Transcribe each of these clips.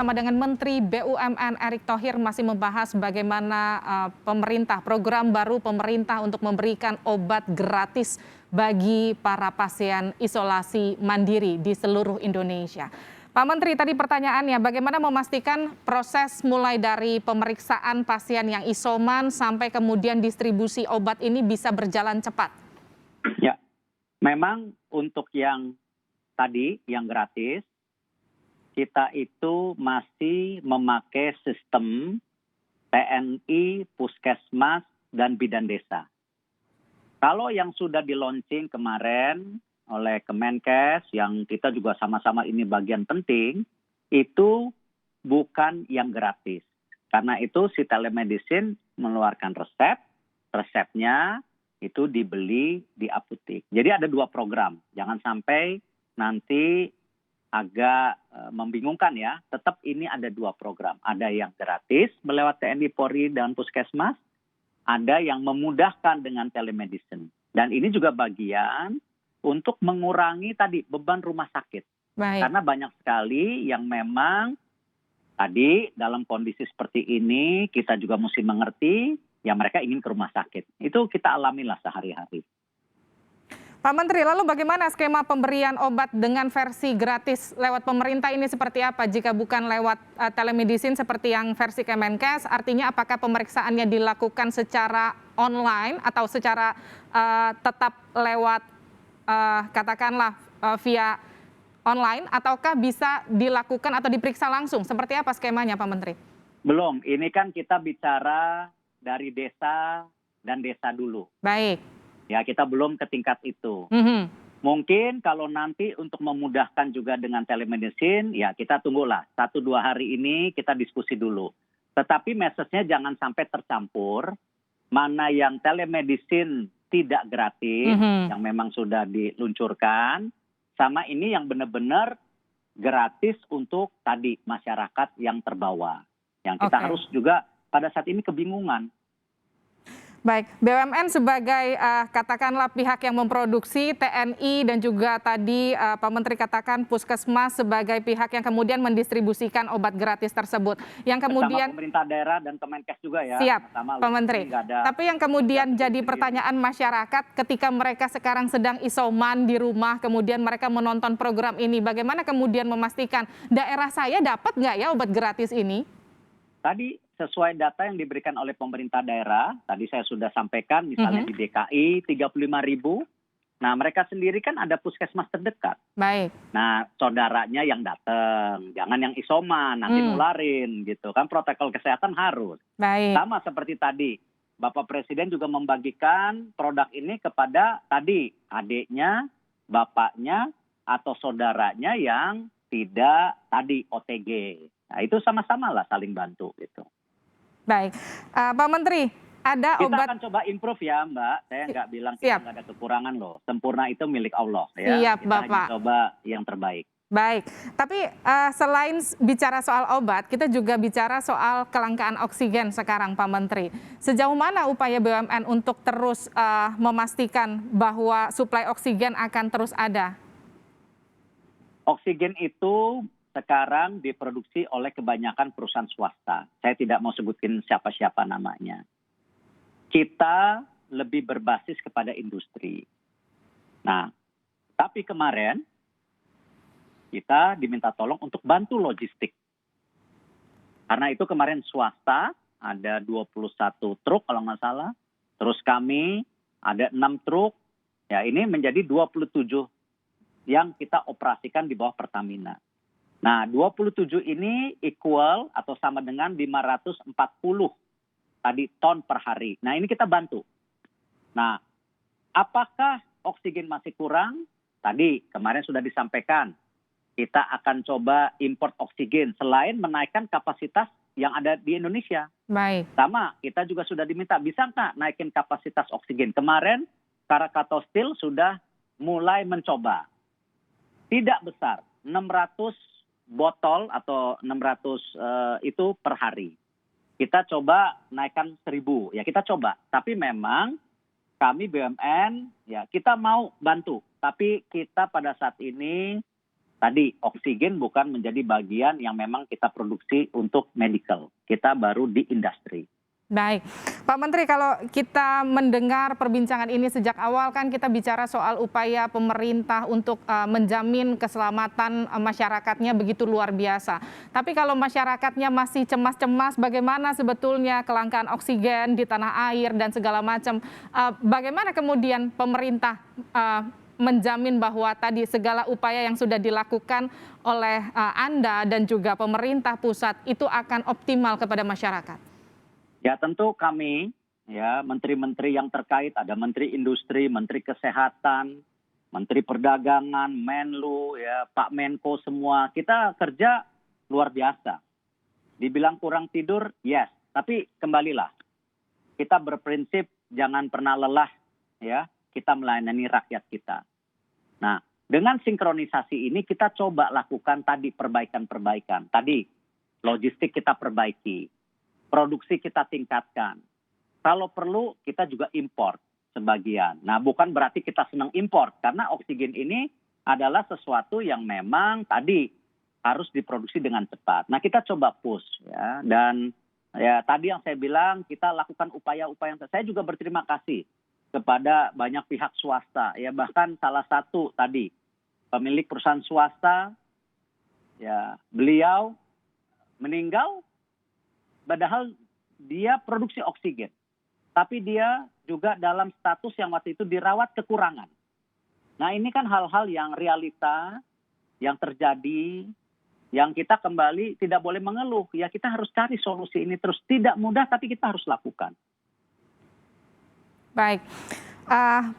Bersama dengan Menteri BUMN Erick Thohir masih membahas bagaimana program baru pemerintah untuk memberikan obat gratis bagi para pasien isolasi mandiri di seluruh Indonesia. Pak Menteri, tadi pertanyaannya bagaimana memastikan proses mulai dari pemeriksaan pasien yang isoman sampai kemudian distribusi obat ini bisa berjalan cepat? Ya, memang untuk yang tadi, yang gratis, kita itu masih memakai sistem TNI, Puskesmas, dan Bidan Desa. Kalau yang sudah di-launching kemarin oleh Kemenkes, yang kita juga sama-sama ini bagian penting, itu bukan yang gratis. Karena itu si telemedicine mengeluarkan resepnya itu dibeli di apotek. Jadi ada 2 program, jangan sampai nanti agak membingungkan ya, tetap ini ada 2 program. Ada yang gratis melewati TNI, Polri, dan Puskesmas, ada yang memudahkan dengan telemedicine. Dan ini juga bagian untuk mengurangi tadi beban rumah sakit. Baik. Karena banyak sekali yang memang tadi dalam kondisi seperti ini kita juga mesti mengerti, ya mereka ingin ke rumah sakit. Itu kita alamilah sehari-hari. Pak Menteri, lalu bagaimana skema pemberian obat dengan versi gratis lewat pemerintah ini seperti apa? Jika bukan lewat telemedicine seperti yang versi Kemenkes, artinya apakah pemeriksaannya dilakukan secara online atau secara tetap lewat katakanlah via online, ataukah bisa dilakukan atau diperiksa langsung? Seperti apa skemanya Pak Menteri? Belum, ini kan kita bicara dari desa dan desa dulu. Baik. Ya, kita belum ke tingkat itu. Mungkin kalau nanti untuk memudahkan juga dengan telemedicine, ya kita tunggulah 1-2 hari ini kita diskusi dulu. Tetapi message-nya jangan sampai tercampur, mana yang telemedicine tidak gratis, yang memang sudah diluncurkan, sama ini yang benar-benar gratis untuk tadi masyarakat yang terbawa. Yang kita harus juga pada saat ini kebingungan. Baik, BUMN sebagai katakanlah pihak yang memproduksi, TNI dan juga tadi Pak Menteri katakan Puskesmas sebagai pihak yang kemudian mendistribusikan obat gratis tersebut. Yang kemudian bersama pemerintah daerah dan Kemenkes juga ya. Siap, Pak Menteri. Tapi yang kemudian jadi pertanyaan masyarakat ketika mereka sekarang sedang isoman di rumah, kemudian mereka menonton program ini, bagaimana kemudian memastikan daerah saya dapat nggak ya obat gratis ini? Tadi sesuai data yang diberikan oleh pemerintah daerah, tadi saya sudah sampaikan misalnya di DKI 35.000. Nah mereka sendiri kan ada puskesmas terdekat. Baik. Nah saudaranya yang datang, jangan yang isoman, nanti nularin gitu kan, protokol kesehatan harus. Baik. Sama seperti tadi, Bapak Presiden juga membagikan produk ini kepada tadi adiknya, bapaknya, atau saudaranya yang tidak tadi OTG. Nah itu sama-sama lah saling bantu gitu. Baik, Pak Menteri, ada kita obat. Kita akan coba improve ya Mbak, saya nggak bilang kita nggak ada kekurangan loh, sempurna itu milik Allah ya. Siap, kita Bapak. hanya coba yang terbaik. Baik, tapi selain bicara soal obat, kita juga bicara soal kelangkaan oksigen sekarang Pak Menteri. Sejauh mana upaya BUMN untuk terus memastikan bahwa suplai oksigen akan terus ada? Oksigen itu sekarang diproduksi oleh kebanyakan perusahaan swasta. Saya tidak mau sebutin siapa-siapa namanya. Kita lebih berbasis kepada industri. Nah, tapi kemarin kita diminta tolong untuk bantu logistik. Karena itu kemarin swasta ada 21 truk kalau nggak salah. Terus kami ada 6 truk. Ya ini menjadi 27 yang kita operasikan di bawah Pertamina. Nah 27 ini equal atau sama dengan 540 tadi ton per hari. Nah ini kita bantu. Nah apakah oksigen masih kurang? Tadi kemarin sudah disampaikan. Kita akan coba import oksigen selain menaikkan kapasitas yang ada di Indonesia. Baik. Sama kita juga sudah diminta, bisa nggak naikin kapasitas oksigen? Kemarin Krakatau Steel sudah mulai mencoba. Tidak besar, 600 botol atau 600 itu per hari. Kita coba naikkan 1.000, ya kita coba. Tapi memang kami BUMN, ya kita mau bantu. Tapi kita pada saat ini tadi oksigen bukan menjadi bagian yang memang kita produksi untuk medical. Kita baru di industri. Baik, Pak Menteri, kalau kita mendengar perbincangan ini sejak awal kan kita bicara soal upaya pemerintah untuk menjamin keselamatan masyarakatnya begitu luar biasa. Tapi kalau masyarakatnya masih cemas-cemas bagaimana sebetulnya kelangkaan oksigen di tanah air dan segala macam, bagaimana kemudian pemerintah menjamin bahwa tadi segala upaya yang sudah dilakukan oleh Anda dan juga pemerintah pusat itu akan optimal kepada masyarakat? Ya tentu kami, ya menteri-menteri yang terkait, ada Menteri Industri, Menteri Kesehatan, Menteri Perdagangan, Menlu, ya Pak Menko semua, kita kerja luar biasa. Dibilang kurang tidur, yes. Tapi kembalilah, kita berprinsip jangan pernah lelah, ya kita melayani rakyat kita. Nah, dengan sinkronisasi ini kita coba lakukan tadi perbaikan-perbaikan. Tadi logistik kita perbaiki. Produksi kita tingkatkan. Kalau perlu kita juga import sebagian. Nah bukan berarti kita senang import. Karena oksigen ini adalah sesuatu yang memang tadi harus diproduksi dengan cepat. Nah kita coba push ya. Dan ya tadi yang saya bilang kita lakukan upaya-upaya yang saya juga berterima kasih kepada banyak pihak swasta. Ya bahkan salah satu tadi pemilik perusahaan swasta ya beliau meninggal. Padahal dia produksi oksigen. Tapi dia juga dalam status yang waktu itu dirawat kekurangan. Nah ini kan hal-hal yang realita, yang terjadi, yang kita kembali tidak boleh mengeluh. Ya kita harus cari solusi ini terus. Tidak mudah tapi kita harus lakukan. Baik.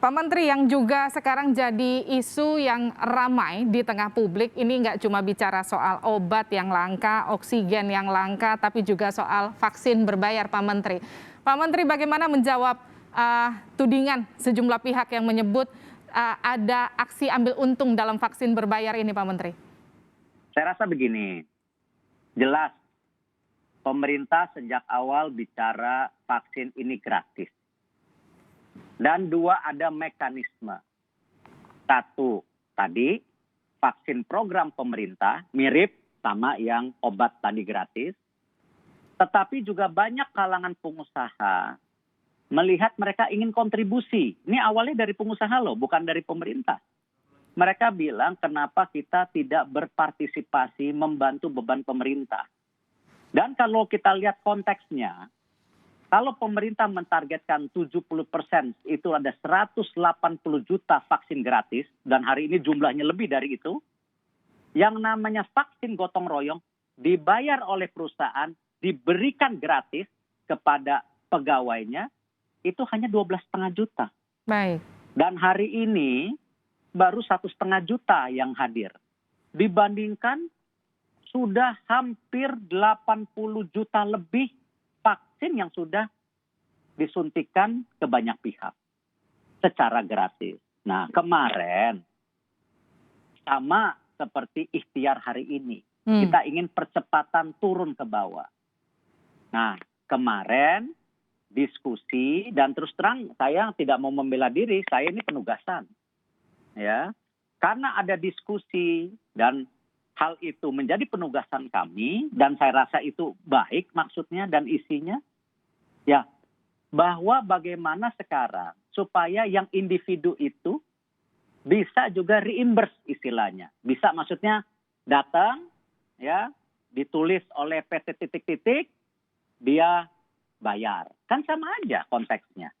Pak Menteri, yang juga sekarang jadi isu yang ramai di tengah publik, ini nggak cuma bicara soal obat yang langka, oksigen yang langka, tapi juga soal vaksin berbayar, Pak Menteri. Pak Menteri, bagaimana menjawab tudingan sejumlah pihak yang menyebut ada aksi ambil untung dalam vaksin berbayar ini, Pak Menteri? Saya rasa begini, jelas pemerintah sejak awal bicara vaksin ini gratis. Dan dua, ada mekanisme. Satu, tadi vaksin program pemerintah mirip sama yang obat tadi gratis. Tetapi juga banyak kalangan pengusaha melihat mereka ingin kontribusi. Ini awalnya dari pengusaha loh, bukan dari pemerintah. Mereka bilang kenapa kita tidak berpartisipasi membantu beban pemerintah. Dan kalau kita lihat konteksnya, kalau pemerintah mentargetkan 70%, itu ada 180 juta vaksin gratis, dan hari ini jumlahnya lebih dari itu, yang namanya vaksin gotong royong dibayar oleh perusahaan, diberikan gratis kepada pegawainya, itu hanya 12,5 juta. Baik. Dan hari ini baru 1,5 juta yang hadir. Dibandingkan sudah hampir 80 juta lebih vaksin yang sudah disuntikan ke banyak pihak secara gratis. Nah kemarin sama seperti ikhtiar hari ini. Kita ingin percepatan turun ke bawah. Nah kemarin diskusi dan terus terang saya tidak mau membela diri, saya ini penugasan. Ya, karena ada diskusi dan hal itu menjadi penugasan kami dan saya rasa itu baik maksudnya dan isinya. Ya, bahwa bagaimana sekarang supaya yang individu itu bisa juga reimburse istilahnya. Bisa maksudnya datang ya, ditulis oleh PT titik-titik, dia bayar. Kan sama aja konteksnya.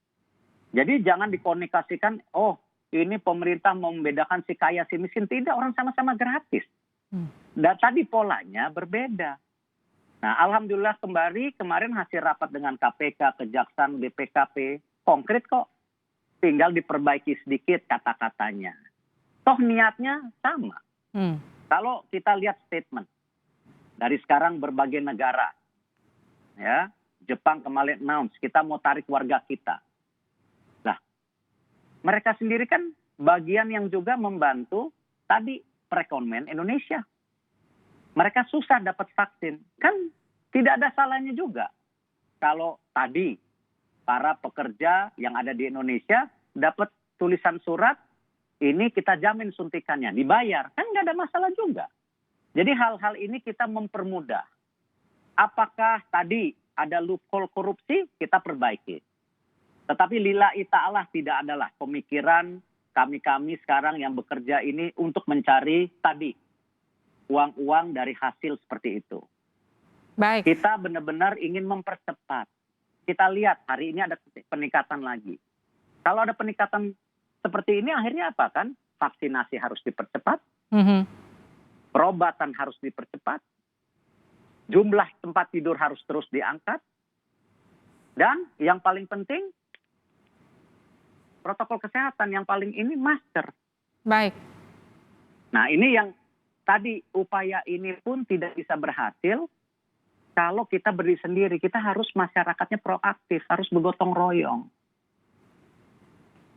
Jadi jangan dikomunikasikan, oh ini pemerintah mau membedakan si kaya si miskin. Tidak, orang sama-sama gratis. Dan tadi polanya berbeda. Nah alhamdulillah kemarin hasil rapat dengan KPK, Kejaksaan, BPKP, konkret kok. Tinggal diperbaiki sedikit kata-katanya. Toh niatnya sama. Kalau kita lihat statement dari sekarang berbagai negara. Ya, Jepang kemarin announce, kita mau tarik warga kita. Nah, mereka sendiri kan bagian yang juga membantu tadi perekonomian Indonesia. Mereka susah dapat vaksin. Kan tidak ada salahnya juga. Kalau tadi para pekerja yang ada di Indonesia dapat tulisan surat ini kita jamin suntikannya, dibayar, kan nggak ada masalah juga. Jadi hal-hal ini kita mempermudah. Apakah tadi ada loophole korupsi, kita perbaiki. Tetapi lillahi ta'ala tidak adalah pemikiran kami sekarang yang bekerja ini untuk mencari tadi uang-uang dari hasil seperti itu. Baik. Kita benar-benar ingin mempercepat. Kita lihat hari ini ada peningkatan lagi. Kalau ada peningkatan seperti ini akhirnya apa kan? Vaksinasi harus dipercepat, perobatan harus dipercepat, jumlah tempat tidur harus terus diangkat, dan yang paling penting protokol kesehatan yang paling ini masker. Baik. Nah ini yang tadi upaya ini pun tidak bisa berhasil kalau kita berdiri sendiri. Kita harus masyarakatnya proaktif, harus bergotong royong.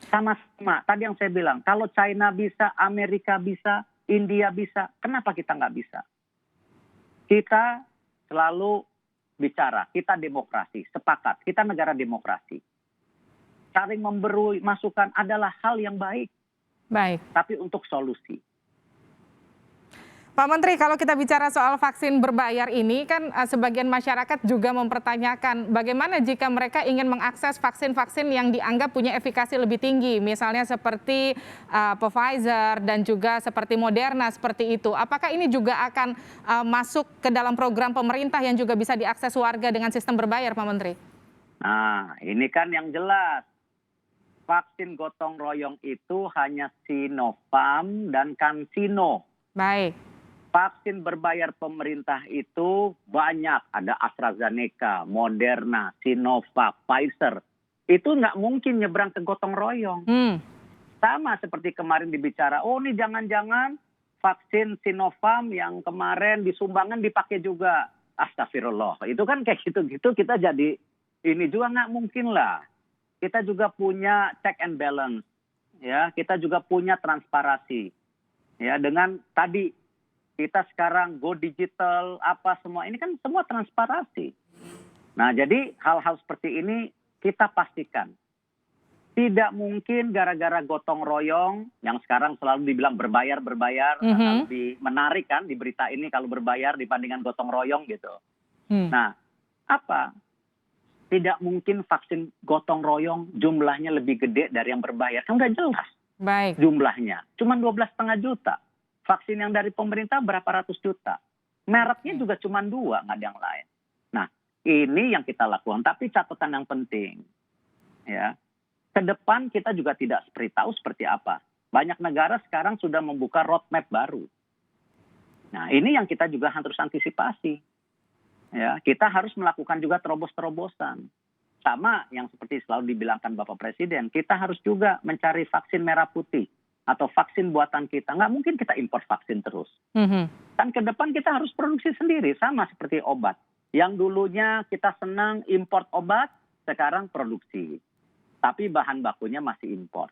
Sama-sama, tadi yang saya bilang, kalau China bisa, Amerika bisa, India bisa, kenapa kita nggak bisa? Kita selalu bicara, kita demokrasi, sepakat, kita negara demokrasi. Saling memberi masukan adalah hal yang baik, Baik. tapi untuk solusi. Pak Menteri, kalau kita bicara soal vaksin berbayar ini kan sebagian masyarakat juga mempertanyakan bagaimana jika mereka ingin mengakses vaksin-vaksin yang dianggap punya efikasi lebih tinggi, misalnya seperti Pfizer dan juga seperti Moderna seperti itu. Apakah ini juga akan masuk ke dalam program pemerintah yang juga bisa diakses warga dengan sistem berbayar, Pak Menteri? Nah, ini kan yang jelas. Vaksin gotong royong itu hanya Sinopharm dan CanSino. Baik. Vaksin berbayar pemerintah itu banyak. Ada AstraZeneca, Moderna, Sinovac, Pfizer. Itu nggak mungkin nyebrang ke gotong royong. Sama seperti kemarin dibicara, oh ini jangan-jangan vaksin Sinopharm yang kemarin disumbangkan dipakai juga. Astagfirullah. Itu kan kayak gitu-gitu kita jadi, ini juga nggak mungkin lah. Kita juga punya check and balance. Ya, kita juga punya transparansi. Ya, dengan tadi kita sekarang go digital, apa semua, ini kan semua transparansi. Nah, jadi hal-hal seperti ini kita pastikan. Tidak mungkin gara-gara gotong royong, yang sekarang selalu dibilang berbayar, lebih menarik kan di berita ini kalau berbayar dibandingkan gotong royong gitu. Nah, apa? Tidak mungkin vaksin gotong royong jumlahnya lebih gede dari yang berbayar. Kan udah jelas. Baik. Jumlahnya. Cuma 12,5 juta. Vaksin yang dari pemerintah berapa ratus juta. Mereknya juga cuma 2, nggak ada yang lain. Nah, ini yang kita lakukan. Tapi catatan yang penting. Ya, ke depan kita juga tidak tahu seperti apa. Banyak negara sekarang sudah membuka roadmap baru. Nah, ini yang kita juga harus antisipasi. Ya, kita harus melakukan juga terobos-terobosan. Sama yang seperti selalu dibilangkan Bapak Presiden, kita harus juga mencari vaksin merah putih atau vaksin buatan kita. Nggak mungkin kita impor vaksin terus. Kan ke depan kita harus produksi sendiri, sama seperti obat. Yang dulunya kita senang import obat, sekarang produksi. Tapi bahan bakunya masih impor.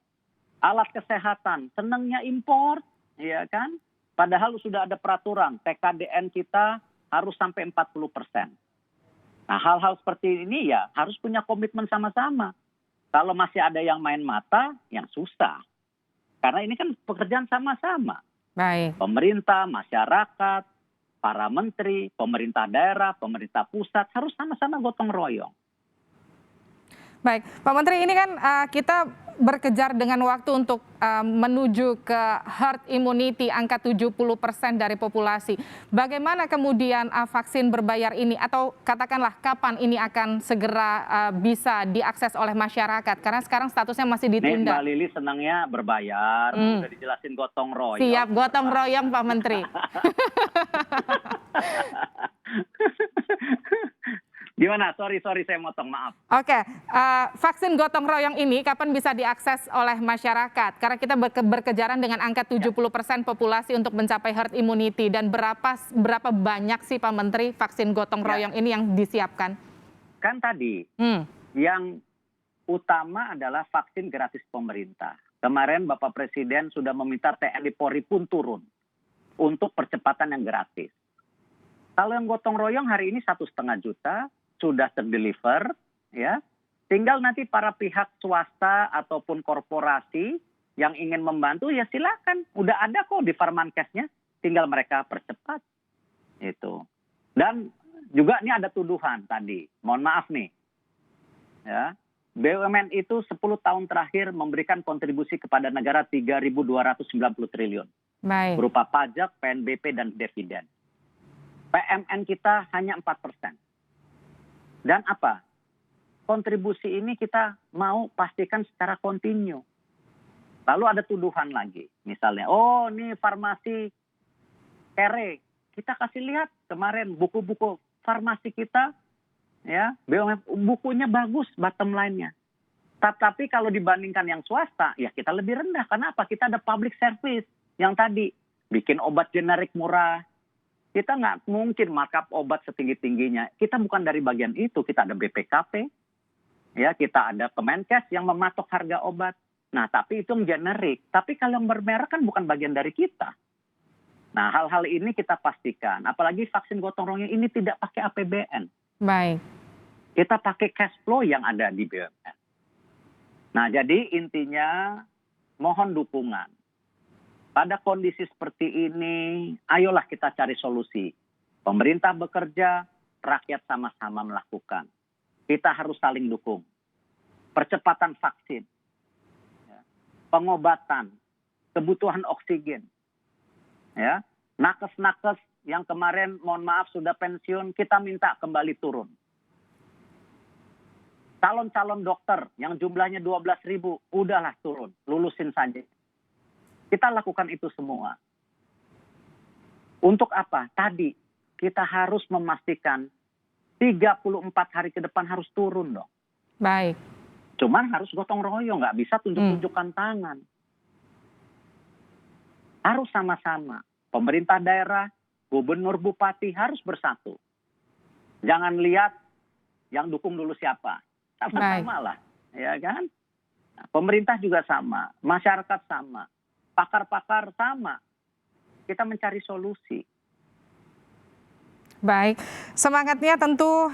Alat kesehatan, senangnya impor, ya kan? Padahal sudah ada peraturan, TKDN kita harus sampai 40%. Nah, hal-hal seperti ini ya harus punya komitmen sama-sama. Kalau masih ada yang main mata, yang susah. Karena ini kan pekerjaan sama-sama. Baik. Pemerintah, masyarakat, para menteri, pemerintah daerah, pemerintah pusat harus sama-sama gotong royong. Baik, Pak Menteri, ini kan kita berkejar dengan waktu untuk menuju ke herd immunity angka 70% dari populasi. Bagaimana kemudian vaksin berbayar ini atau katakanlah kapan ini akan segera bisa diakses oleh masyarakat? Karena sekarang statusnya masih ditunda. Nih Mbak Lili senangnya berbayar, udah dijelasin gotong royong. Siap, gotong royong Pak Menteri. Gimana? Sorry saya motong, maaf. Oke, vaksin gotong royong ini kapan bisa diakses oleh masyarakat? Karena kita berkejaran dengan angka 70% populasi untuk mencapai herd immunity. Dan berapa banyak sih Pak Menteri vaksin gotong royong ini yang disiapkan? Kan tadi, yang utama adalah vaksin gratis pemerintah. Kemarin Bapak Presiden sudah meminta TNI Polri pun turun untuk percepatan yang gratis. Kalau yang gotong royong hari ini 1,5 juta, sudah terdeliver, ya. Tinggal nanti para pihak swasta ataupun korporasi yang ingin membantu ya silakan. Udah ada kok di Farmankesnya, tinggal mereka percepat. Itu. Dan juga ini ada tuduhan tadi, mohon maaf nih. Ya, BUMN itu 10 tahun terakhir memberikan kontribusi kepada negara 3.290 triliun. Baik. Berupa pajak, PNBP, dan dividen. PMN kita hanya 4%. Dan apa? Kontribusi ini kita mau pastikan secara kontinu. Lalu ada tuduhan lagi. Misalnya, oh ini farmasi kere. Kita kasih lihat kemarin buku-buku farmasi kita, ya, BUMN bukunya bagus bottom line-nya. Tapi kalau dibandingkan yang swasta, ya kita lebih rendah. Kenapa? Kita ada public service yang tadi bikin obat generik murah. Kita nggak mungkin markup obat setinggi-tingginya. Kita bukan dari bagian itu. Kita ada BPKP, ya, kita ada Kemenkes yang mematok harga obat. Nah, tapi itu yang generik. Tapi kalau yang bermerek kan bukan bagian dari kita. Nah, hal-hal ini kita pastikan. Apalagi vaksin gotong royong ini tidak pakai APBN. Baik. Kita pakai cash flow yang ada di BUMN. Nah, jadi intinya mohon dukungan. Pada kondisi seperti ini, ayolah kita cari solusi. Pemerintah bekerja, rakyat sama-sama melakukan. Kita harus saling dukung. Percepatan vaksin, pengobatan, kebutuhan oksigen, ya, nakes-nakes yang kemarin mohon maaf sudah pensiun, kita minta kembali turun. Calon-calon dokter yang jumlahnya 12.000, udahlah turun, lulusin saja. Kita lakukan itu semua. Untuk apa? Tadi kita harus memastikan 34 hari ke depan harus turun dong. Baik. Cuman harus gotong royong, nggak bisa tunjuk-tunjukkan tangan. Harus sama-sama. Pemerintah daerah, gubernur, bupati harus bersatu. Jangan lihat yang dukung dulu siapa. Sama-sama lah, ya kan? Nah, pemerintah juga sama, masyarakat sama, pakar-pakar sama. Kita mencari solusi. Baik, semangatnya tentu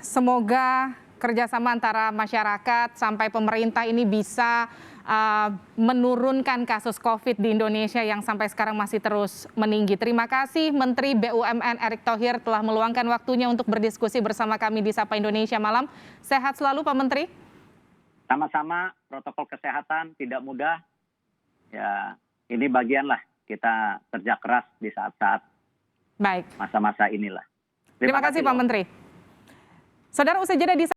semoga kerjasama antara masyarakat sampai pemerintah ini bisa menurunkan kasus COVID di Indonesia yang sampai sekarang masih terus meninggi. Terima kasih Menteri BUMN Erick Thohir telah meluangkan waktunya untuk berdiskusi bersama kami di Sapa Indonesia Malam. Sehat selalu Pak Menteri. Sama-sama, protokol kesehatan tidak mudah. Ya, ini bagianlah kita kerja keras di saat-saat baik, masa-masa inilah. Terima kasih Pak Menteri. Saudara, usai jeda di